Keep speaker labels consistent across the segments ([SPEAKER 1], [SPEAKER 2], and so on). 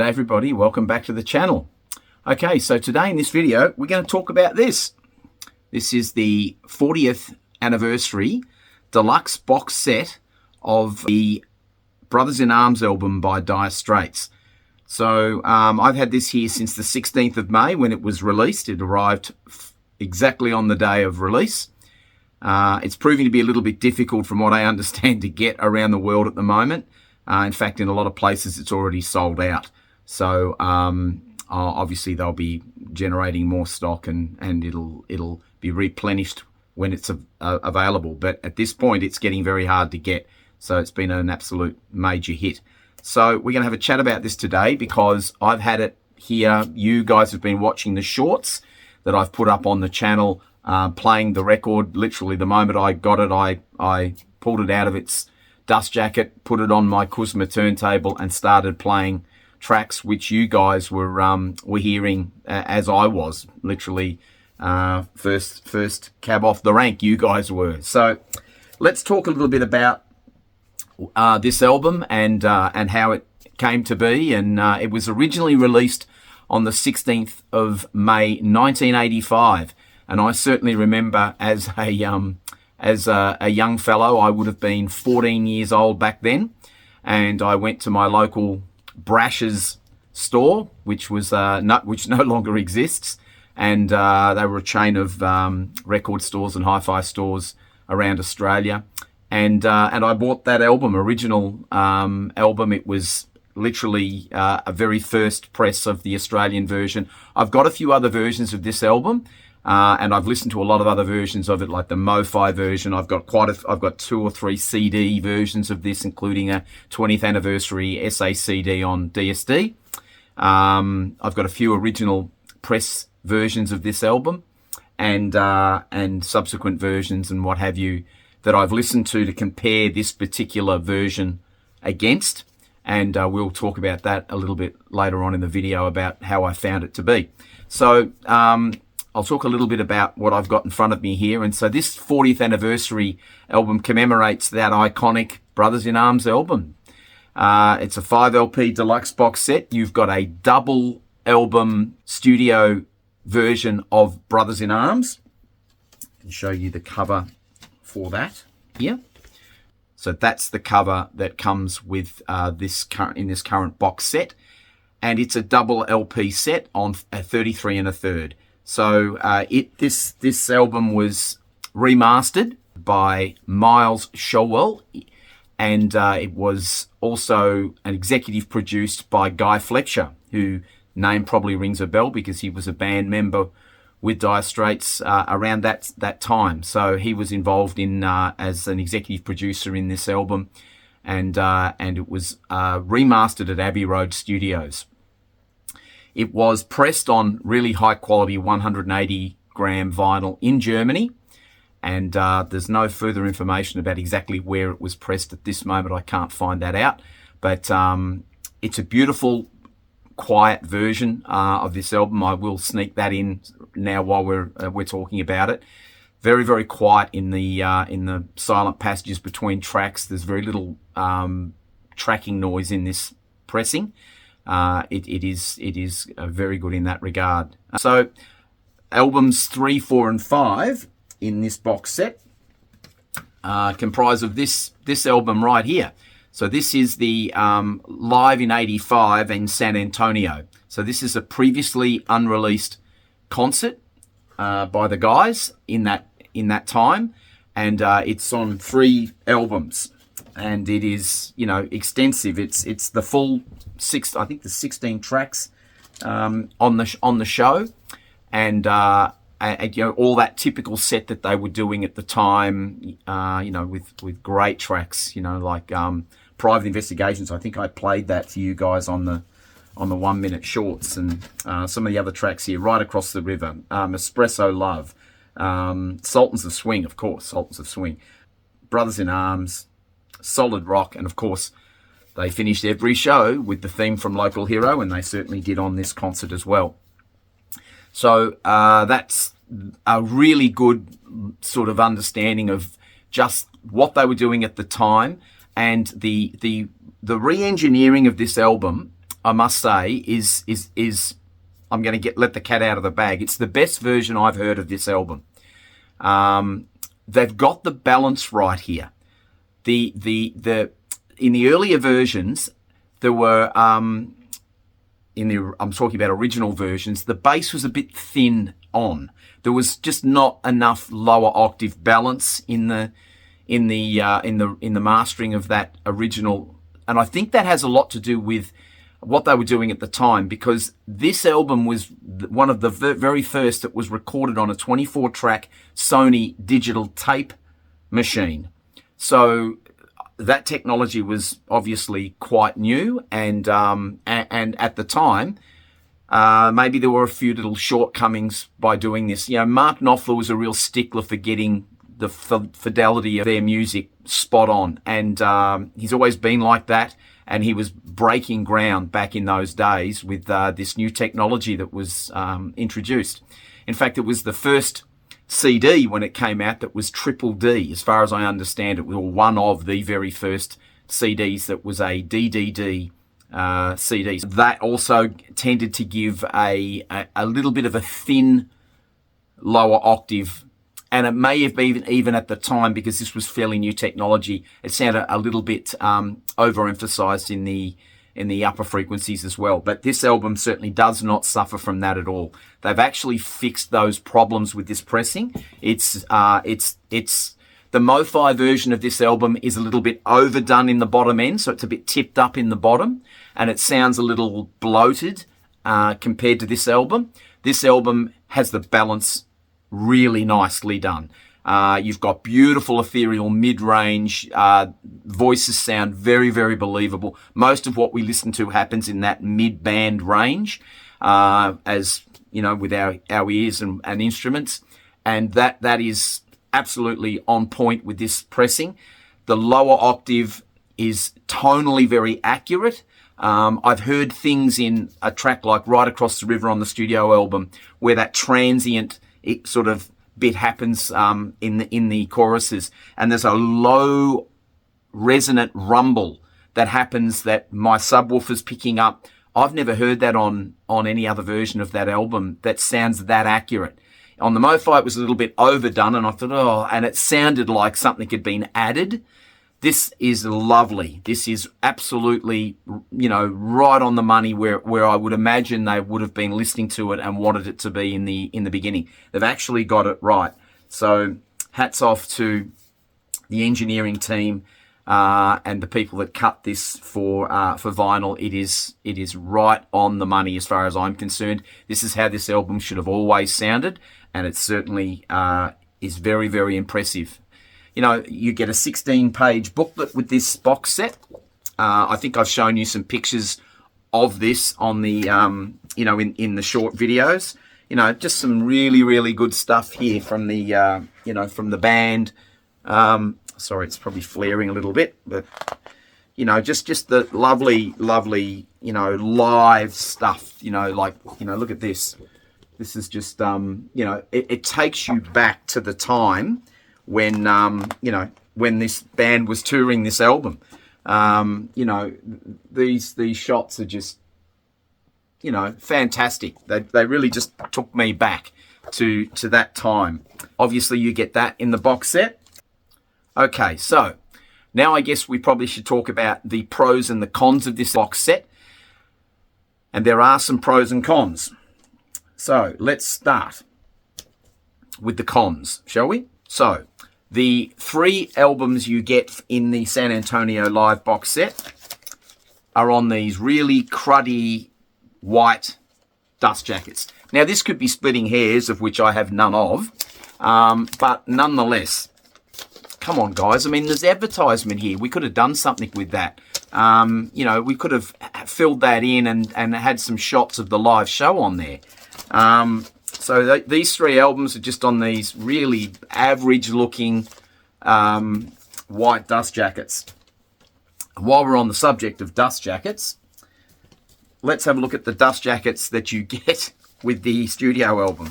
[SPEAKER 1] G'day everybody, welcome back to the channel. Okay, so today in this video we're going to talk about this. This is the 40th anniversary deluxe box set of the Brothers in Arms album by Dire Straits. So I've had this here since the 16th of May when it was released. It arrived exactly on the day of release. It's proving to be a little bit difficult from what I understand to get around the world at the moment. In fact, in a lot of places it's already sold out. So obviously they'll be generating more stock and it'll be replenished when it's available. But at this point it's getting very hard to get. So it's been an absolute major hit. So we're going to have a chat about this today because I've had it here. You guys have been watching the shorts that I've put up on the channel, playing the record. Literally the moment I got it, I pulled it out of its dust jacket, put it on my Kuzma turntable and started playing tracks which you guys were hearing as I was. Literally first cab off the rank you guys were. So let's talk a little bit about this album and how it came to be. And it was originally released on the 16th of May 1985, and I certainly remember as a young fellow, I would have been 14 years old back then, and I went to my local Brash's store, which was which no longer exists, and they were a chain of record stores and hi-fi stores around Australia, and I bought that original album. It was literally a very first press of the Australian version. I've got a few other versions of this album. And I've listened to a lot of other versions of it, like the Mo-Fi version. I've got 2 or 3 CD versions of this, including a 20th anniversary SACD on DSD. I've got a few original press versions of this album, and subsequent versions and what have you that I've listened to compare this particular version against. And we'll talk about that a little bit later on in the video about how I found it to be. So I'll talk a little bit about what I've got in front of me here. And so this 40th anniversary album commemorates that iconic Brothers in Arms album. It's a 5 LP deluxe box set. You've got a double album studio version of Brothers in Arms. I can show you the cover for that here. So that's the cover that comes with this current box set. And it's a double LP set on a 33 1/3. So this album was remastered by Miles Showell, and it was also an executive produced by Guy Fletcher, who name probably rings a bell because he was a band member with Dire Straits around that time. So he was involved in as an executive producer in this album, and it was remastered at Abbey Road Studios. It was pressed on really high quality 180 gram vinyl in Germany, and there's no further information about exactly where it was pressed at this moment. I can't find that out, but it's a beautiful, quiet version of this album. I will sneak that in now while we're talking about it. Very, very quiet in the silent passages between tracks. There's very little tracking noise in this pressing. It is very good in that regard. So albums 3, 4 and 5 in this box set comprise of this album right here. So this is the Live in 85 in San Antonio. So this is a previously unreleased concert by the guys in that time, and it's on 3 albums. And it is, extensive. It's the full 16 tracks on the show, and all that typical set that they were doing at the time. With great tracks, like Private Investigations. I think I played that for you guys on the 1 minute shorts, and some of the other tracks here, Right Across the River, Espresso Love, Sultans of Swing, of course, Sultans of Swing, Brothers in Arms, Solid Rock, and of course they finished every show with the theme from Local Hero, and they certainly did on this concert as well. So that's a really good sort of understanding of just what they were doing at the time, and the re-engineering of this album I must say, is I'm going to let the cat out of the bag. It's the best version I've heard of this album. They've got the balance right here. In the earlier versions, there were I'm talking about original versions. The bass was a bit thin on. There was just not enough lower octave balance in the mastering of that original, and I think that has a lot to do with what they were doing at the time, because this album was one of the very first that was recorded on a 24-track Sony digital tape machine. So that technology was obviously quite new, and at the time, maybe there were a few little shortcomings by doing this. You know, Mark Knopfler was a real stickler for getting the fidelity of their music spot on, and he's always been like that. And he was breaking ground back in those days with this new technology that was introduced. In fact, it was the first CD when it came out that was triple D, as far as I understand it, was one of the very first CDs that was a DDD CD. That also tended to give a little bit of a thin lower octave, and it may have been even at the time, because this was fairly new technology, it sounded a little bit overemphasized in the upper frequencies as well. But this album certainly does not suffer from that at all. They've actually fixed those problems with this pressing. It's the Mo-Fi version of this album is a little bit overdone in the bottom end, so it's a bit tipped up in the bottom, and it sounds a little bloated compared to this album. This album has the balance really nicely done. You've got beautiful ethereal mid-range, voices sound very, very believable. Most of what we listen to happens in that mid-band range, as you know, with our ears and instruments, and that is absolutely on point with this pressing. The lower octave is tonally very accurate. I've heard things in a track like Right Across the River on the studio album where that transient sort of bit happens in the choruses, and there's a low resonant rumble that happens that my subwoofer's picking up. I've never heard that on any other version of that album that sounds that accurate. On the Mo-Fi it was a little bit overdone, and I thought, and it sounded like something had been added. This is lovely. This is absolutely, you know, right on the money where I would imagine they would have been listening to it and wanted it to be in the beginning. They've actually got it right. So hats off to the engineering team and the people that cut this for vinyl. It is right on the money as far as I'm concerned. This is how this album should have always sounded, and it certainly is very, very impressive. You know, you get a 16-page booklet with this box set. I think I've shown you some pictures of this on the, you know, in the short videos. You know, just some really, really good stuff here from the, you know, from the band. Sorry, it's probably flaring a little bit, but, you know, just the lovely, lovely, you know, live stuff. You know, like, you know, look at this. This is just, you know, it takes you back to the time when you know, when this band was touring this album. You know, these shots are just, you know, fantastic. They really just took me back to that time. Obviously you get that in the box set. Okay, so now I guess we probably should talk about the pros and the cons of this box set, and there are some pros and cons. So let's start with the cons, shall we? So, the 3 albums you get in the San Antonio Live box set are on these really cruddy white dust jackets. Now, this could be splitting hairs, of which I have none of, but nonetheless, come on, guys. I mean, there's advertisement here. We could have done something with that. You know, we could have filled that in and had some shots of the live show on there. So these 3 albums are just on these really average-looking white dust jackets. While we're on the subject of dust jackets, let's have a look at the dust jackets that you get with the studio album.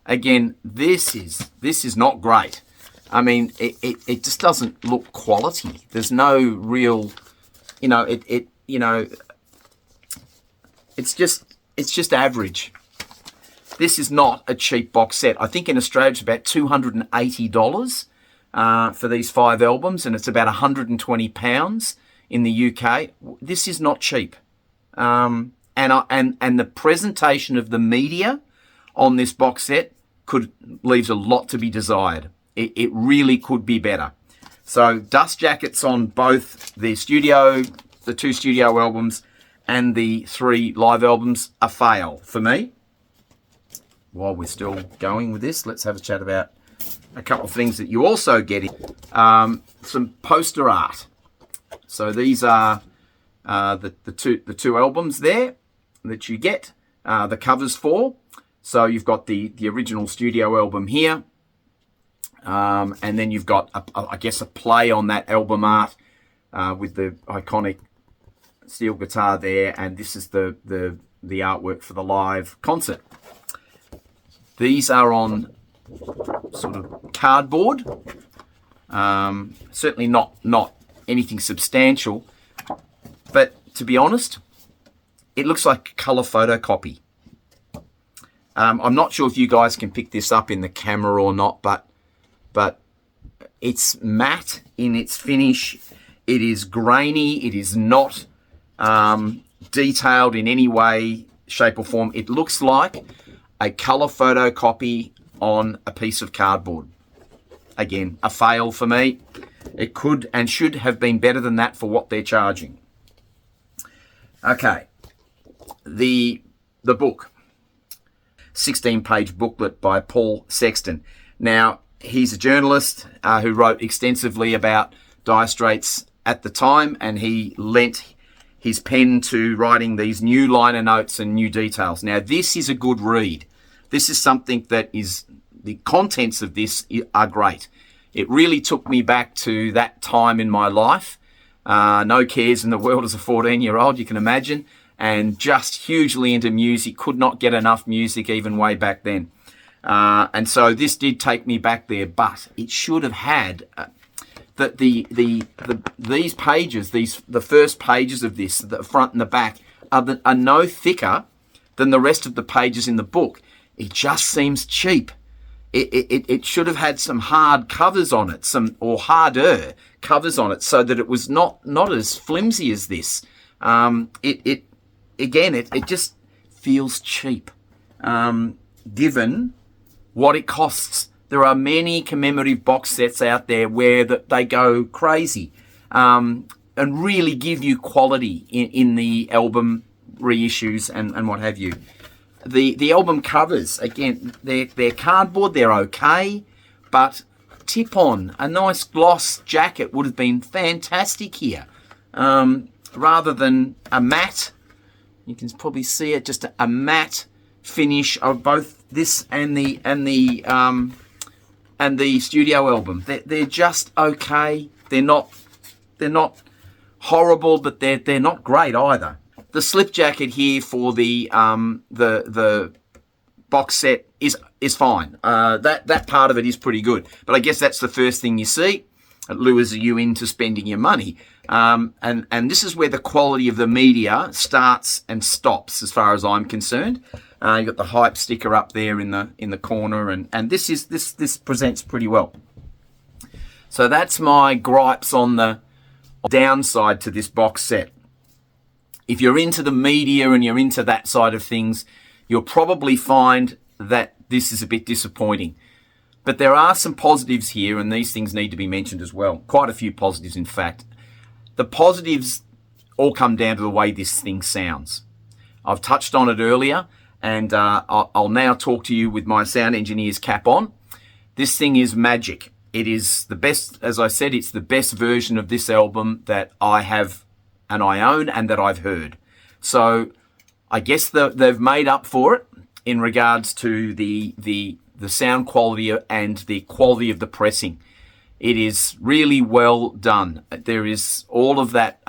[SPEAKER 1] Again, this is not great. I mean, it just doesn't look quality. There's no real, you know, you know, it's just average. This is not a cheap box set. I think in Australia it's about $280 for these 5 albums, and it's about £120 in the UK. This is not cheap. And the presentation of the media on this box set leaves a lot to be desired. It really could be better. So dust jackets on both the 2 studio albums and the 3 live albums, a fail for me. While we're still going with this, let's have a chat about a couple of things that you also get in. Some poster art. So these are the two albums there that you get the covers for. So you've got the original studio album here, and then you've got I guess a play on that album art with the iconic steel guitar there, and this is the artwork for the live concert. These are on sort of cardboard, certainly not anything substantial, but to be honest, it looks like a colour photocopy. I'm not sure if you guys can pick this up in the camera or not, but it's matte in its finish. It is grainy. It is not detailed in any way, shape or form. It looks like a colour photocopy on a piece of cardboard. Again, a fail for me. It could and should have been better than that for what they're charging. Okay, the book. 16-page booklet by Paul Sexton. Now, he's a journalist who wrote extensively about Dire Straits at the time, and he lent his pen to writing these new liner notes and new details. Now, this is a good read. This is something that is, the contents of this are great. It really took me back to that time in my life. No cares in the world as a 14-year-old, you can imagine, and just hugely into music, could not get enough music even way back then. And so this did take me back there, but it should have had these pages, the first pages of this, the front and the back, are no thicker than the rest of the pages in the book. It just seems cheap. It should have had some hard covers on it, or harder covers on it, so that it was not as flimsy as this. It just feels cheap, given what it costs. There are many commemorative box sets out there where they go crazy and really give you quality in the album reissues and what have you. The album covers, again, they're cardboard, they're okay, but tip-on, a nice gloss jacket would have been fantastic here. Rather than a matte, you can probably see it, just a matte finish of both this and the studio album. They're just okay. They're not horrible, but they're not great either. The slip jacket here for the box set is fine. That part of it is pretty good. But I guess that's the first thing you see. It lures you into spending your money. And this is where the quality of the media starts and stops, as far as I'm concerned. You've got the hype sticker up there in the corner, and this presents pretty well. So that's my gripes on the downside to this box set. If you're into the media and you're into that side of things, you'll probably find that this is a bit disappointing. But there are some positives here, and these things need to be mentioned as well. Quite a few positives, in fact. The positives all come down to the way this thing sounds. I've touched on it earlier, and I'll now talk to you with my sound engineer's cap on. This thing is magic. It is the best, as I said, it's the best version of this album that I have and I own and that I've heard. So I guess they've made up for it in regards to the sound quality and the quality of the pressing. It is really well done. There is all of that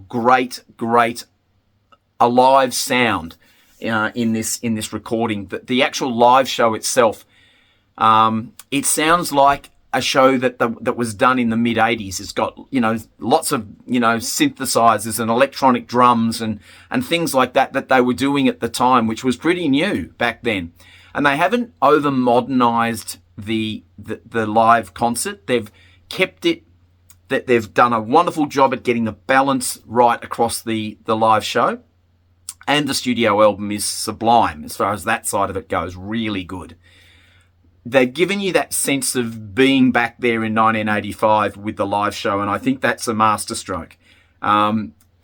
[SPEAKER 1] great alive sound in this recording. The actual live show itself, it sounds like a show that was done in the mid 80s. It's got, lots of, synthesizers and electronic drums and things like that they were doing at the time, which was pretty new back then. And they haven't over modernized the live concert. They've kept it, that they've done a wonderful job at getting the balance right across the live show. And the studio album is sublime as far as that side of it goes, really good. They've given you that sense of being back there in 1985 with the live show, and I think that's a masterstroke.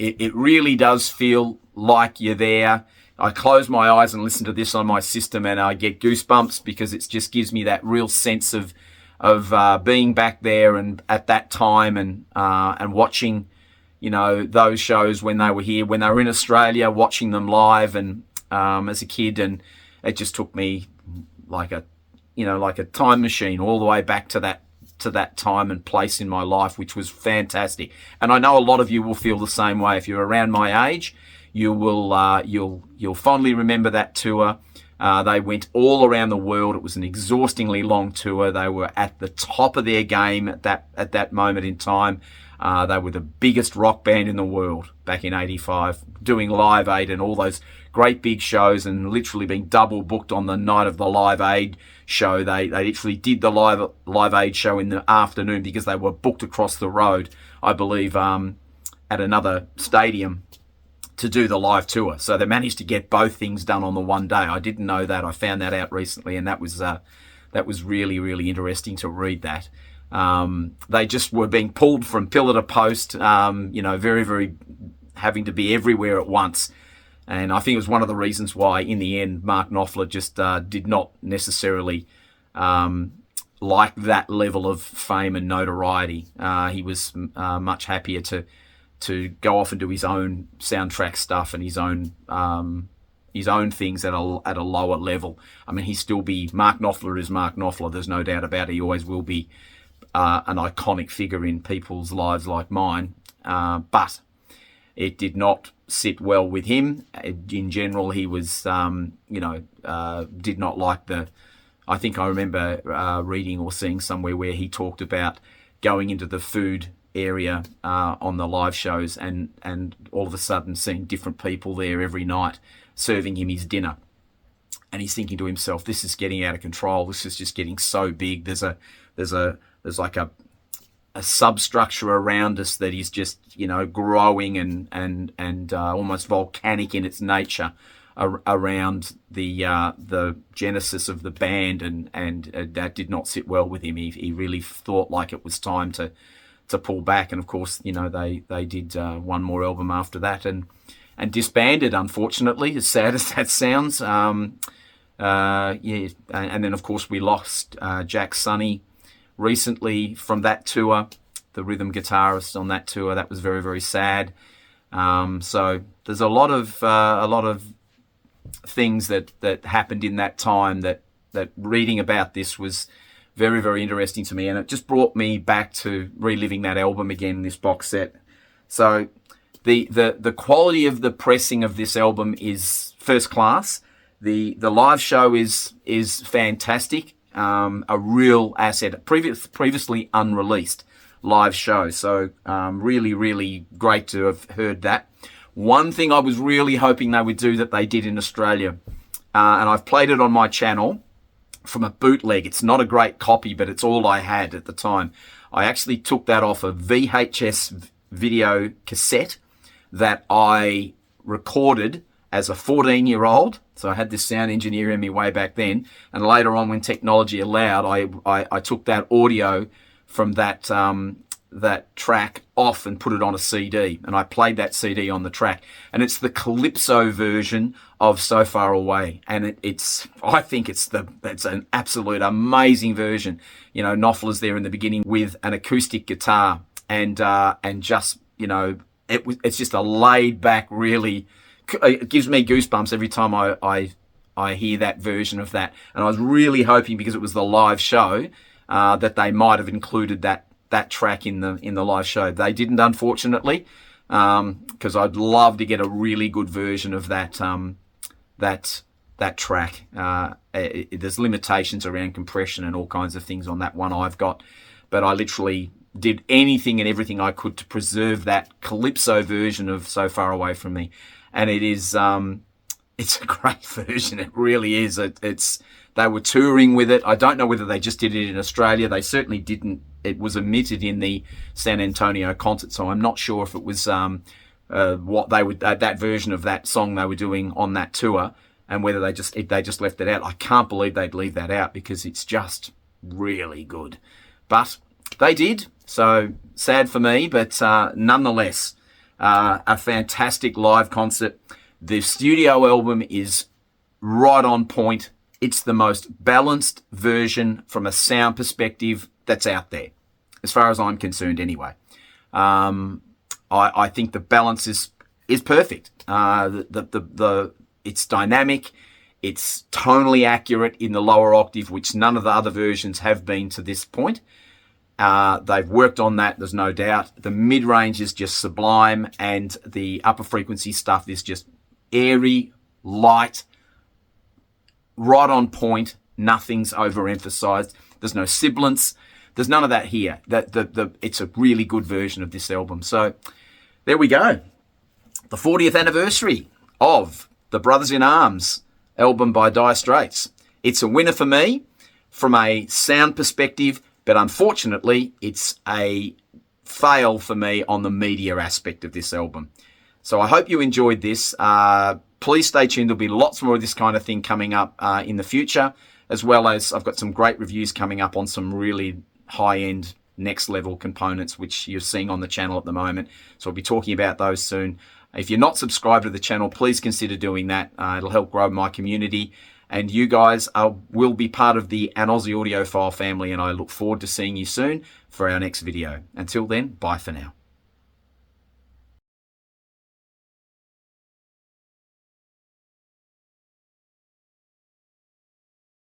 [SPEAKER 1] It really does feel like you're there. I close my eyes and listen to this on my system, and I get goosebumps because it just gives me that real sense of being back there and at that time, and watching, those shows when they were here, when they were in Australia, watching them live, and as a kid, and it just took me like a time machine all the way back to that time and place in my life, which was fantastic. And I know a lot of you will feel the same way. If you're around my age, you will you'll fondly remember that tour. They went all around the world. It was an exhaustingly long tour. They were at the top of their game at that moment in time. They were the biggest rock band in the world back in 85, doing Live Aid and all those great big shows, and literally being double booked on the night of the Live Aid show. They literally did the Live Aid show in the afternoon because they were booked across the road, I believe, at another stadium to do the live tour. So they managed to get both things done on the one day. I didn't know that. I found that out recently, and that was really, really interesting to read that. They just were being pulled from pillar to post, very, very having to be everywhere at once. And I think it was one of the reasons why, in the end, Mark Knopfler just did not necessarily like that level of fame and notoriety. He was much happier to go off and do his own soundtrack stuff and his own things at a lower level. I mean, Mark Knopfler is Mark Knopfler. There's no doubt about it. He always will be an iconic figure in people's lives like mine. But it did not sit well with him. In general, he was, did not like I think I remember reading or seeing somewhere where he talked about going into the food area on the live shows and all of a sudden seeing different people there every night serving him his dinner. And he's thinking to himself, this is getting out of control. This is just getting so big. There's like a substructure around us that is just, growing and almost volcanic in its nature around the genesis of the band, and that did not sit well with him. He really thought like it was time to pull back, and of course, they did one more album after that and disbanded, unfortunately, as sad as that sounds. And then of course we lost Jack Sonny recently from that tour, the rhythm guitarist on that tour. That was very, very sad. So there's a lot of things that happened in that time that reading about this was very, very interesting to me, and it just brought me back to reliving that album again in this box set. So the quality of the pressing of this album is first class. The live show is fantastic. A real asset, previously unreleased live show. So really, really great to have heard that. One thing I was really hoping they would do that they did in Australia, and I've played it on my channel from a bootleg. It's not a great copy, but it's all I had at the time. I actually took that off a VHS video cassette that I recorded as a 14-year-old. So I had this sound engineer in me way back then. And later on, when technology allowed, I took that audio from that track off and put it on a CD. And I played that CD on the track. And it's the Calypso version of So Far Away. And I think it's an absolute amazing version. Knopfler's there in the beginning with an acoustic guitar and just, it's just a laid back, really. It gives me goosebumps every time I hear that version of that. And I was really hoping, because it was the live show, that they might have included that track in the live show. They didn't, unfortunately, because I'd love to get a really good version of that that track. There's limitations around compression and all kinds of things on that one I've got, but I literally did anything and everything I could to preserve that calypso version of So Far Away From Me, and it is it's a great version. It really is. They were touring with it. I don't know whether they just did it in Australia. They certainly didn't. It was omitted in the San Antonio concert, so I'm not sure if it was what they would that version of that song they were doing on that tour, and whether they just left it out. I can't believe they'd leave that out because it's just really good. But they did, so sad for me, but nonetheless, a fantastic live concert. The studio album is right on point. It's the most balanced version from a sound perspective that's out there, as far as I'm concerned anyway. I think the balance is perfect. It's dynamic. It's tonally accurate in the lower octave, which none of the other versions have been to this point. They've worked on that, there's no doubt. The mid-range is just sublime, and the upper frequency stuff is just airy, light, right on point. Nothing's overemphasized. There's no sibilance. There's none of that here. It's a really good version of this album. So there we go. The 40th anniversary of the Brothers in Arms album by Dire Straits. It's a winner for me from a sound perspective, but unfortunately it's a fail for me on the media aspect of this album. So I hope you enjoyed this. Please stay tuned. There'll be lots more of this kind of thing coming up in the future, as well as I've got some great reviews coming up on some really high-end, next-level components, which you're seeing on the channel at the moment. So I'll be talking about those soon. If you're not subscribed to the channel, please consider doing that. It'll help grow my community. And you guys will be part of the An Aussie Audiophile family, and I look forward to seeing you soon for our next video. Until then, bye for now.